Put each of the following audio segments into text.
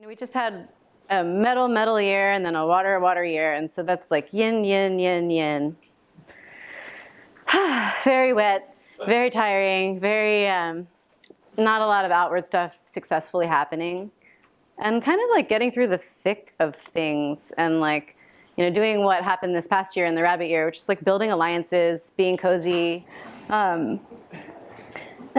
We just had a metal year and then a water year, and so that's like yin, yin, yin, yin. Very wet, very tiring, very not a lot of outward stuff successfully happening, and kind of like getting through the thick of things and like, doing what happened this past year in the rabbit year, which is like building alliances, being cozy. And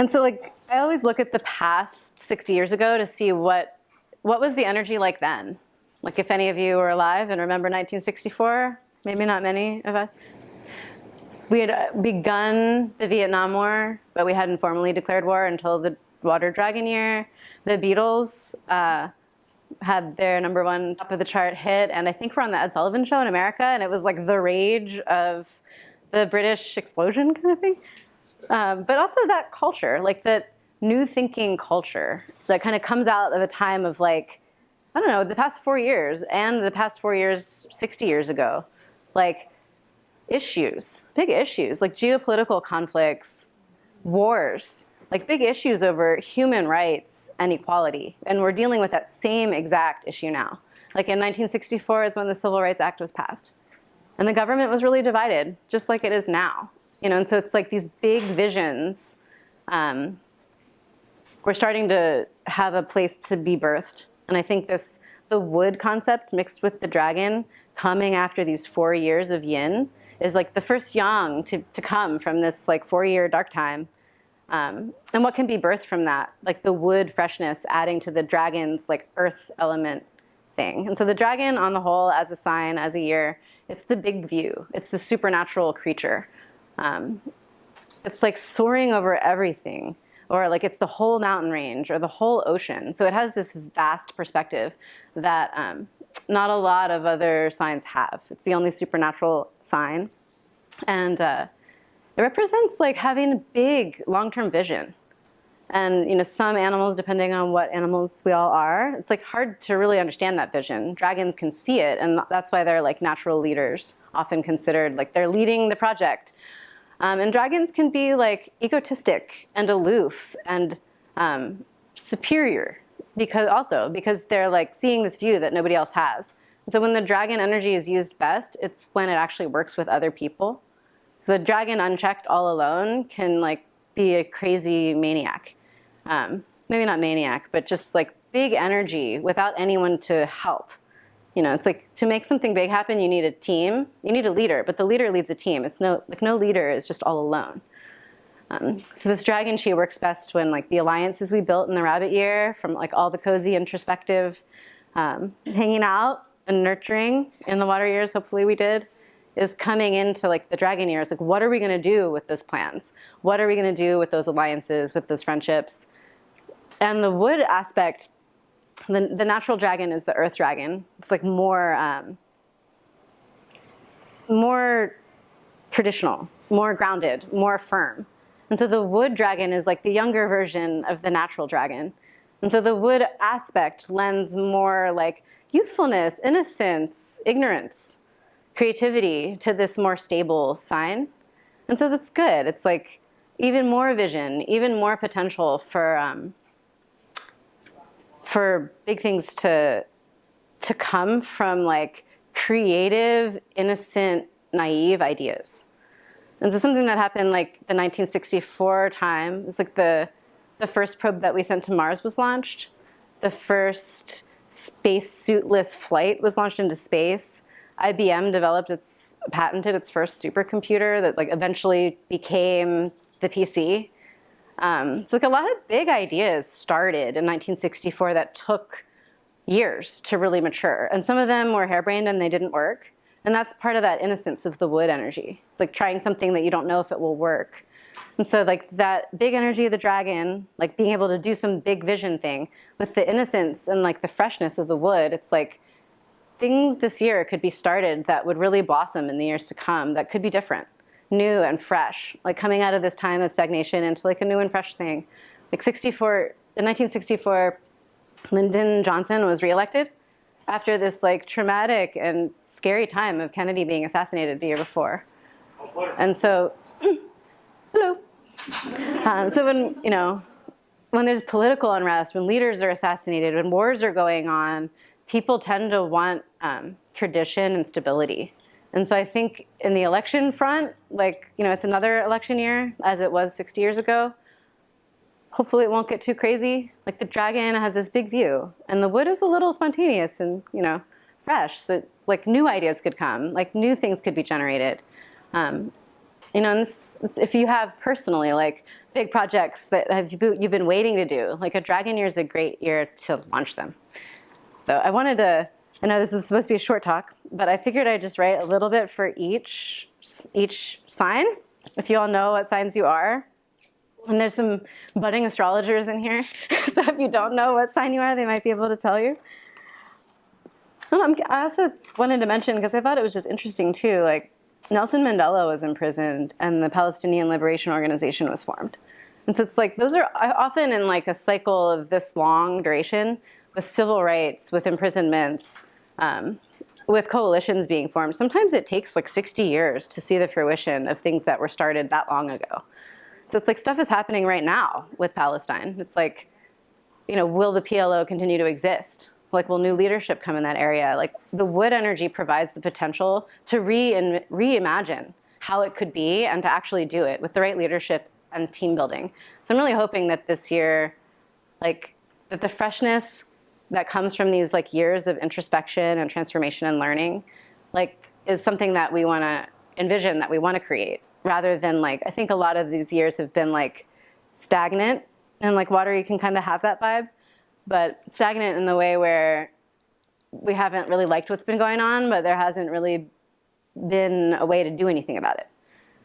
so like I always look at the past 60 years ago to see what was the energy like then? Like if any of you were alive and remember 1964, maybe not many of us. We had begun the Vietnam War, but we hadn't formally declared war until the Water Dragon year. The Beatles had their #1 top of the chart hit, and I think we're on the Ed Sullivan Show in America, and it was like the rage of the British explosion kind of thing. But also that culture, like that new thinking culture that kind of comes out of a time of like, I don't know, the past 4 years and the past 4 years, 60 years ago, like issues, big issues, like geopolitical conflicts, wars, like big issues over human rights and equality. And we're dealing with that same exact issue now. Like in 1964 is when the Civil Rights Act was passed. And the government was really divided, just like it is now. And so it's like these big visions. We're starting to have a place to be birthed. And I think the wood concept mixed with the dragon coming after these 4 years of yin is like the first yang to come from this like 4-year dark time. And what can be birthed from that? Like the wood freshness adding to the dragon's like earth element thing. And so the dragon on the whole as a sign, as a year, it's the big view. It's the supernatural creature. It's like soaring over everything. Or like it's the whole mountain range or the whole ocean. So it has this vast perspective that not a lot of other signs have. It's the only supernatural sign. And it represents like having a big long-term vision. And some animals, depending on what animals we all are, it's like hard to really understand that vision. Dragons can see it, and that's why they're like natural leaders, often considered like they're leading the project. And dragons can be like egotistic and aloof and superior because they're like seeing this view that nobody else has. And so when the dragon energy is used best, it's when it actually works with other people. So the dragon unchecked all alone can like be a crazy maniac. Maybe not maniac, but just like big energy without anyone to help. It's like to make something big happen, you need a team, you need a leader, but the leader leads a team. It's no leader is just all alone. So this dragon chi works best when like the alliances we built in the rabbit year from like all the cozy introspective hanging out and nurturing in the water years, hopefully we did, is coming into like the dragon years. Like what are we gonna do with those plans? What are we gonna do with those alliances, with those friendships? And the wood aspect, the natural dragon is the earth dragon. It's like more traditional, more grounded, more firm. And so the wood dragon is like the younger version of the natural dragon. And so the wood aspect lends more like youthfulness, innocence, ignorance, creativity to this more stable sign. And so that's good. It's like even more vision, even more potential for big things to come from like creative, innocent, naive ideas. And so something that happened like the 1964 time, it was like the first probe that we sent to Mars was launched. The first spacesuitless flight was launched into space. IBM patented its first supercomputer that like eventually became the PC. So like a lot of big ideas started in 1964 that took years to really mature. And some of them were harebrained and they didn't work. And that's part of that innocence of the wood energy. It's like trying something that you don't know if it will work. And so like that big energy of the dragon, like being able to do some big vision thing with the innocence and like the freshness of the wood, it's like things this year could be started that would really blossom in the years to come that could be different. New and fresh, like coming out of this time of stagnation into like a new and fresh thing. Like in 1964, Lyndon Johnson was reelected after this like traumatic and scary time of Kennedy being assassinated the year before. And so, hello. So when when there's political unrest, when leaders are assassinated, when wars are going on, people tend to want tradition and stability. And so I think in the election front, like, it's another election year as it was 60 years ago. Hopefully it won't get too crazy. Like the dragon has this big view, and the wood is a little spontaneous and, fresh. So like new ideas could come, like new things could be generated. And if you have personally like big projects that you've been waiting to do, like a dragon year is a great year to launch them. So I know this is supposed to be a short talk, but I figured I'd just write a little bit for each sign, if you all know what signs you are. And there's some budding astrologers in here, so if you don't know what sign you are, they might be able to tell you. I also wanted to mention, because I thought it was just interesting too, like Nelson Mandela was imprisoned and the Palestinian Liberation Organization was formed. And so it's like, those are often in like a cycle of this long duration with civil rights, with imprisonments, with coalitions being formed. Sometimes it takes like 60 years to see the fruition of things that were started that long ago. So it's like stuff is happening right now with Palestine. It's like, will the PLO continue to exist? Like, will new leadership come in that area? Like, the wood energy provides the potential to reimagine how it could be and to actually do it with the right leadership and team building. So I'm really hoping that this year, like, that the freshness that comes from these like years of introspection and transformation and learning, like, is something that we want to envision, that we want to create, rather than like, I think a lot of these years have been like stagnant, and like water, you can kind of have that vibe, but stagnant in the way where we haven't really liked what's been going on, but there hasn't really been a way to do anything about it.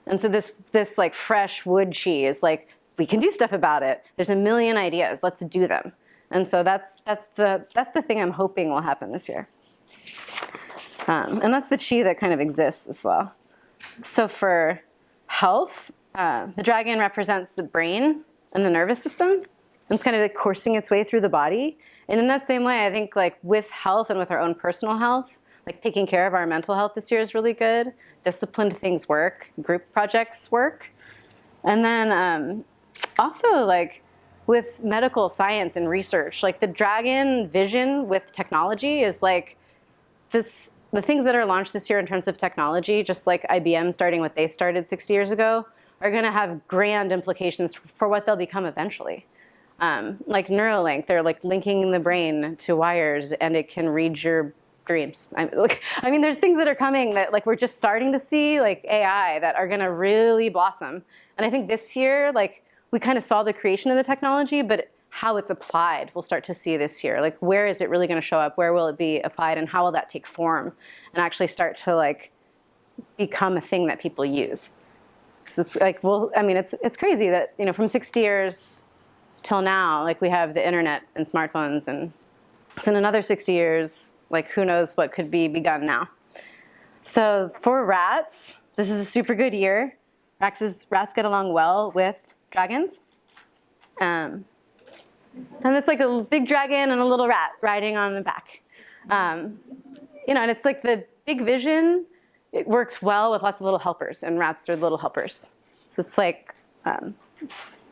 And so this like fresh wood chi is like, we can do stuff about it. There's a million ideas, let's do them. And so that's the thing I'm hoping will happen this year. And that's the chi that kind of exists as well. So for health, the dragon represents the brain and the nervous system. It's kind of like coursing its way through the body. And in that same way, I think like with health and with our own personal health, like taking care of our mental health this year is really good. Disciplined things work, group projects work. And then also like with medical science and research, like the dragon vision with technology is like this, the things that are launched this year in terms of technology, just like IBM starting what they started 60 years ago, are gonna have grand implications for what they'll become eventually. Like Neuralink, they're like linking the brain to wires and it can read your dreams. I mean, there's things that are coming that like we're just starting to see, like AI, that are gonna really blossom. And I think this year, like we kind of saw the creation of the technology, but how it's applied we'll start to see this year. Like where is it really gonna show up? Where will it be applied? And how will that take form and actually start to like become a thing that people use? So it's like, well, I mean, it's crazy that, from 60 years till now, like we have the internet and smartphones, and so in another 60 years, like who knows what could be begun now. So for rats, this is a super good year. Rats get along well with dragons. And it's like a big dragon and a little rat riding on the back. And it's like the big vision, it works well with lots of little helpers, and rats are little helpers. So it's like,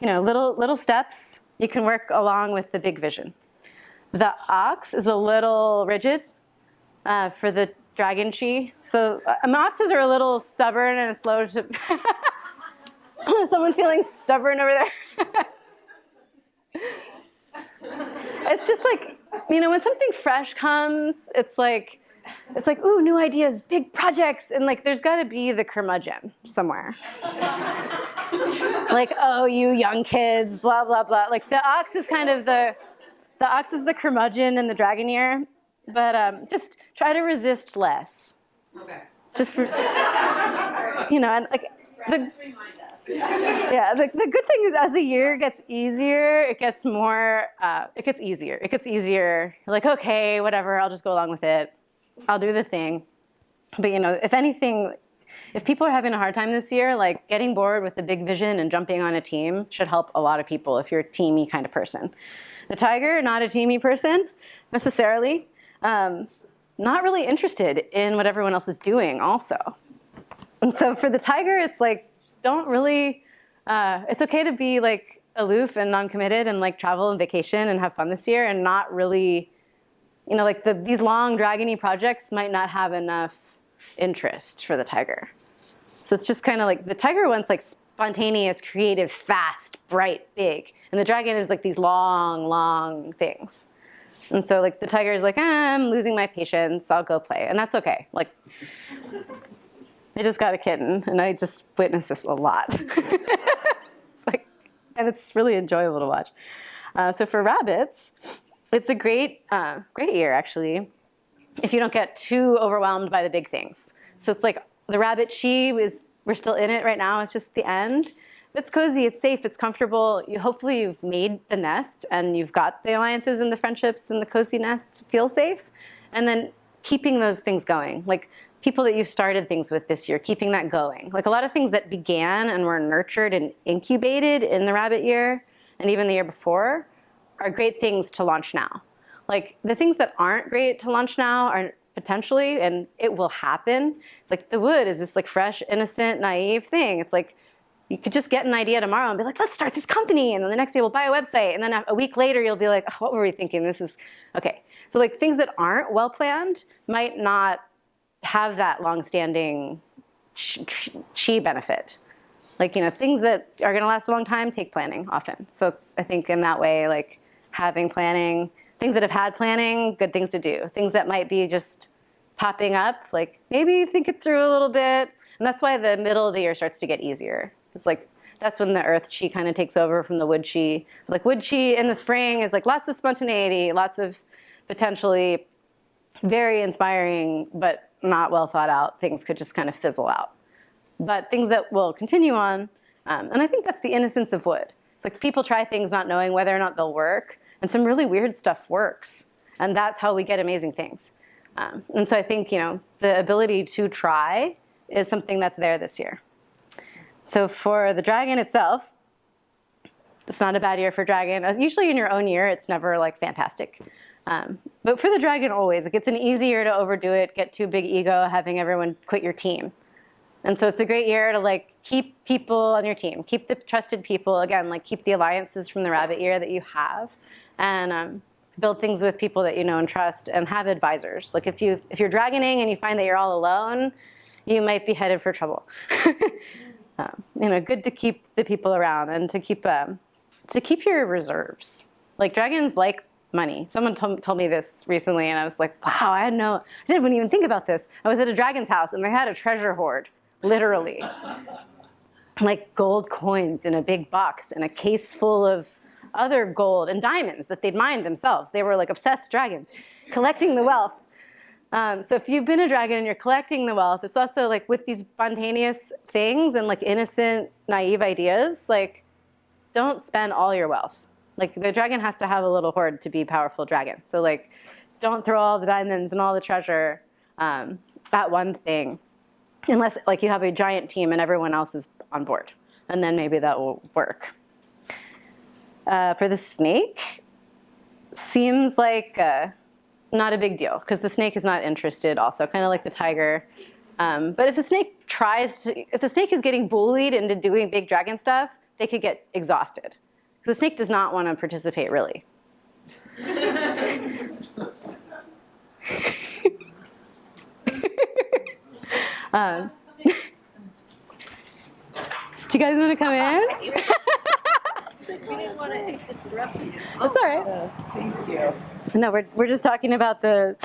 little steps, you can work along with the big vision. The ox is a little rigid for the dragon chi. So oxes are a little stubborn and slow to... Someone feeling stubborn over there? It's just like, when something fresh comes, it's like, ooh, new ideas, big projects, and like there's gotta be the curmudgeon somewhere. Like, oh, you young kids, blah, blah, blah. Like the ox is kind of the ox is the curmudgeon in the dragon year, but just try to resist less. Okay. Just, and like, the good thing is as the year gets easier, it gets easier. You're like, okay, whatever, I'll just go along with it. I'll do the thing. But if anything, if people are having a hard time this year, like getting bored with the big vision and jumping on a team should help a lot of people if you're a teamy kind of person. The tiger, not a teamy person necessarily. Not really interested in what everyone else is doing also. And so for the tiger, it's like, don't really, it's okay to be like aloof and non-committed and like travel and vacation and have fun this year and not really, like these long dragony projects might not have enough interest for the tiger. So it's just kind of like the tiger wants like spontaneous, creative, fast, bright, big. And the dragon is like these long, long things. And so like the tiger is like, I'm losing my patience, I'll go play. And that's okay. Like, I just got a kitten and I just witnessed this a lot. And it's really enjoyable to watch. So for rabbits, it's a great year, actually, if you don't get too overwhelmed by the big things. So it's like the rabbit we're still in it right now. It's just the end. It's cozy, it's safe, it's comfortable. Hopefully you've made the nest and you've got the alliances and the friendships and the cozy nest to feel safe. And then keeping those things going. Like people that you've started things with this year, keeping that going. Like a lot of things that began and were nurtured and incubated in the rabbit year and even the year before are great things to launch now. Like the things that aren't great to launch now are potentially, and it will happen. It's like the wood is this like fresh, innocent, naive thing. It's like you could just get an idea tomorrow and be like, let's start this company. And then the next day we'll buy a website. And then a week later you'll be like, oh, what were we thinking? This is, okay. So like things that aren't well planned might not have that long-standing chi benefit. Like, things that are gonna last a long time take planning often. So it's, I think in that way, like having planning, things that have had planning, good things to do. Things that might be just popping up, like maybe think it through a little bit. And that's why the middle of the year starts to get easier. It's like, that's when the earth chi kind of takes over from the wood chi. Like wood chi in the spring is like lots of spontaneity, lots of potentially very inspiring, but not well thought out things could just kind of fizzle out. But things that will continue on, and I think that's the innocence of wood. It's like people try things not knowing whether or not they'll work, and some really weird stuff works. And that's how we get amazing things. And so I think, the ability to try is something that's there this year. So for the dragon itself, it's not a bad year for dragon. Usually in your own year, it's never like fantastic. But for the dragon always, like it's an easy year to overdo it, get too big ego, having everyone quit your team. And so it's a great year to like keep people on your team, keep the trusted people, again, like keep the alliances from the rabbit year that you have, and build things with people that you know and trust, and have advisors. Like if you're dragoning and you find that you're all alone, you might be headed for trouble. Good to keep the people around and to keep your reserves. Like dragons like money. Someone told me this recently, and I was like, wow, I didn't even think about this. I was at a dragon's house, and they had a treasure hoard, literally. Like gold coins in a big box and a case full of other gold and diamonds that they'd mined themselves. They were like obsessed dragons, collecting the wealth. So if you've been a dragon and you're collecting the wealth, it's also like with these spontaneous things and like innocent, naive ideas, like don't spend all your wealth. Like the dragon has to have a little hoard to be a powerful dragon. So like don't throw all the diamonds and all the treasure at one thing, unless like you have a giant team and everyone else is on board. And then maybe that will work. For the snake, seems like not a big deal, because the snake is not interested also, kind of like the tiger. But if the snake is getting bullied into doing big dragon stuff, they could get exhausted. Because the snake does not want to participate, really. Do you guys want to come in? We didn't want to interrupt you. That's all right. Thank you. No, we're just talking about the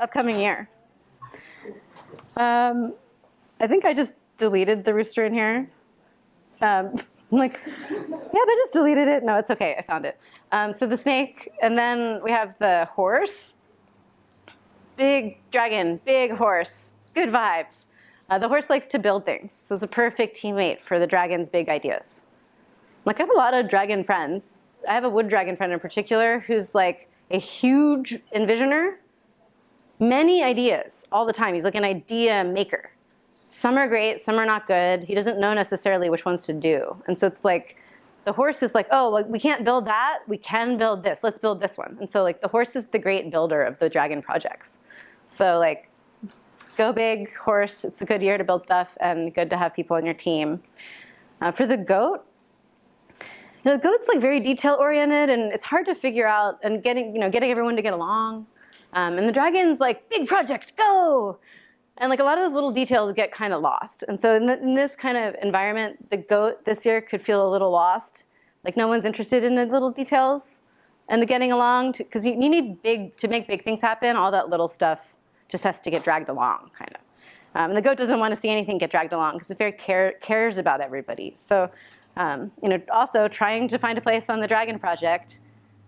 upcoming year. I think I just deleted the rooster in here. I'm like, yeah, but I just deleted it. No, it's okay. I found it. So the snake, and then we have the horse. Big dragon, big horse, good vibes. The horse likes to build things, so it's a perfect teammate for the dragon's big ideas. Like I have a lot of dragon friends. I have a wood dragon friend in particular who's like a huge envisioner, many ideas all the time. He's like an idea maker. Some are great, some are not good. He doesn't know necessarily which ones to do. And so it's like, the horse is like, oh, well, we can't build that, we can build this, let's build this one. And so like the horse is the great builder of the dragon projects. So like, go big, horse, it's a good year to build stuff and good to have people on your team. For the goat, The goat's like very detail oriented, and it's hard to figure out and getting everyone to get along. And the dragon's like, big project, go! And like a lot of those little details get kind of lost. And so in this kind of environment, the goat this year could feel a little lost. Like no one's interested in the little details and the getting along, because you need to make big things happen. All that little stuff just has to get dragged along, kind of. And the goat doesn't want to see anything get dragged along because it very cares about everybody. So, also trying to find a place on the Dragon Project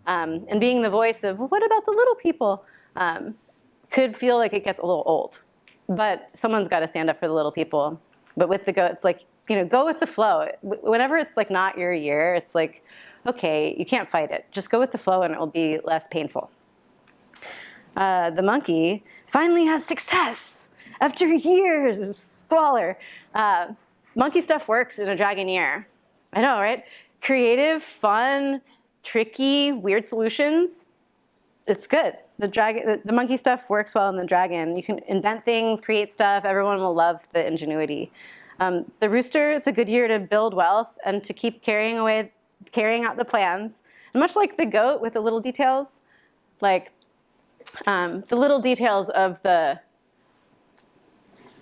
and being the voice of, well, what about the little people, could feel like it gets a little old. But someone's got to stand up for the little people. But with the goat, it's like, go with the flow. Whenever it's like not your year, it's like, okay, you can't fight it. Just go with the flow and it will be less painful. The monkey finally has success after years of squalor. Monkey stuff works in a dragon year. I know, right? Creative, fun, tricky, weird solutions. It's good. The monkey stuff works well in the dragon. You can invent things, create stuff. Everyone will love the ingenuity. The rooster, it's a good year to build wealth and to keep carrying out the plans. And much like the goat with the little details, like the little details of the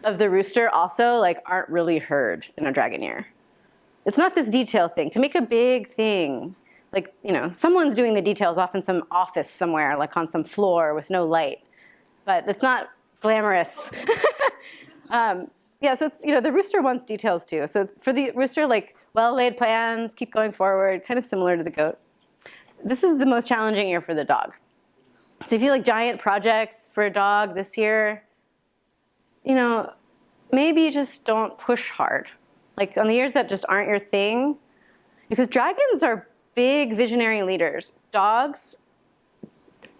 rooster also like aren't really heard in a dragon year. It's not this detail thing. To make a big thing, like, someone's doing the details off in some office somewhere, like on some floor with no light. But it's not glamorous. So it's, the rooster wants details too. So for the rooster, like, well-laid plans, keep going forward, kind of similar to the goat. This is the most challenging year for the dog. So if you like giant projects for a dog this year, maybe just don't push hard. Like on the years that just aren't your thing, because dragons are big visionary leaders. Dogs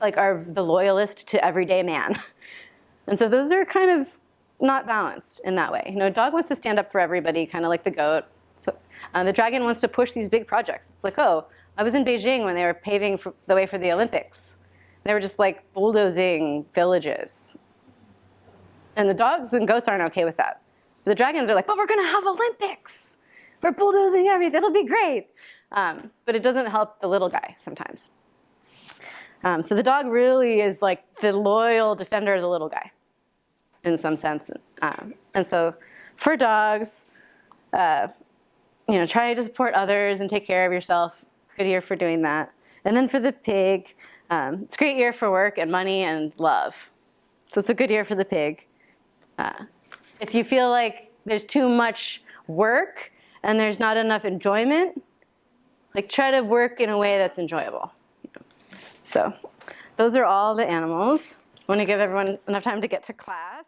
are the loyalist to everyday man. And so those are kind of not balanced in that way. A dog wants to stand up for everybody, kind of like the goat. So the dragon wants to push these big projects. It's like, oh, I was in Beijing when they were paving the way for the Olympics. They were just like bulldozing villages. And the dogs and goats aren't okay with that. But the dragons are like, but we're going to have Olympics. We're bulldozing everything. It'll be great. But it doesn't help the little guy sometimes. So the dog really is like the loyal defender of the little guy in some sense. And so for dogs, try to support others and take care of yourself. Good year for doing that. And then for the pig, it's a great year for work and money and love. So it's a good year for the pig. If you feel like there's too much work and there's not enough enjoyment, try to work in a way that's enjoyable. So those are all the animals. I want to give everyone enough time to get to class.